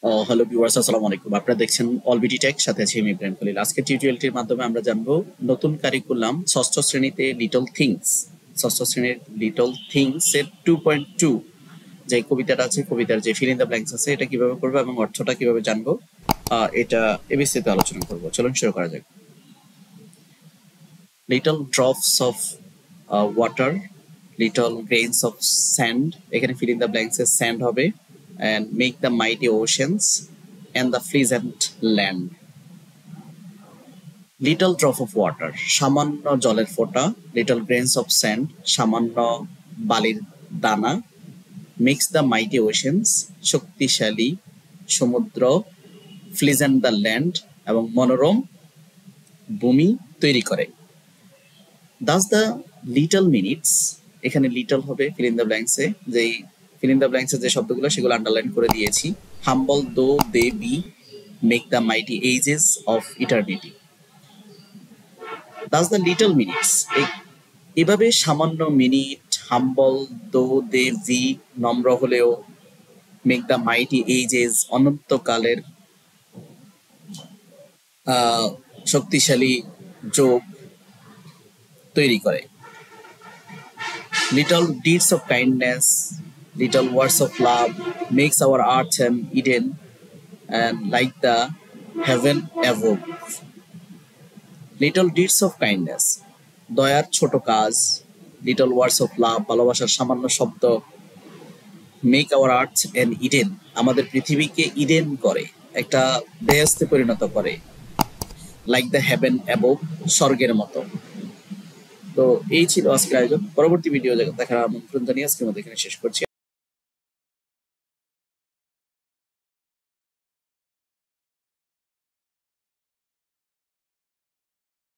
Hello viewers, আসসালামু আলাইকুম। আপনারা দেখছেন অলবিডি টেক, সাথে আছি আমি ইব্রাহিম খলিল। আজকে টিউটোরিয়ালটির মাধ্যমে আমরা জানবো নতুন কারিকুলাম ষষ্ঠ শ্রেণীতে লিটল থিংস, ষষ্ঠ শ্রেণীর লিটল থিংস এর 2.2 যে কবিতাটা আছে, কবিতার যে ফিল ইন দ্য ব্ল্যাঙ্কস আছে, এটা কিভাবে করবো এবং অর্থটা কিভাবে জানবো, এটা এবিসিতে আলোচনা করবো। চলুন শুরু করা যাক। Little drops of water, little grains of sand, এখানে ফিল ইন দ্য ব্ল্যাঙ্কস এর স্যান্ড হবে, and make the mighty oceans and the pleasant land. Little drop of water, সামান্য জলের ফোঁটা, little grains of sand, সামান্য বালির দানা, makes the mighty oceans, শক্তিশালী সমুদ্র, pleasant the land, এবং মনোরম ভূমি তৈরি করে। Thus the little minutes, এখানে লিটল হবে ফিল ইন দ্য ব্ল্যাঙ্কসে, যেই ফিল ইন দ্য ব্ল্যাঙ্কসের যে শব্দগুলো সেগুলো আন্ডারলাইন করে দিয়েছি। Humble though they be, make the mighty ages of eternity. Thus the little minutes, এভাবে সামান্য মিনিট, হাম্বল দো দে বি নম্র হলেও, মেক দ্য মাইটি এজেস অনন্তকালের শক্তিশালী যোগ তৈরি করে। Little deeds of kindness, little words of love, makes our earth an Eden, and like the heaven above. Little deeds of kindness, দয়ার ছোট কাজ, little words of love, ভালোবাসার সামান্য শব্দ, make our earth an Eden, আমাদের পৃথিবীকে Eden করে, একটা বেহেশতে পরিণত করে, like the heaven above, স্বর্গের মতো। তো এই ছিল আজকের আয়োজন। পরবর্তী ভিডিও দেখার আমন্ত্রণ জানিয়ে আজকের মধ্যে এখানে শেষ করছি।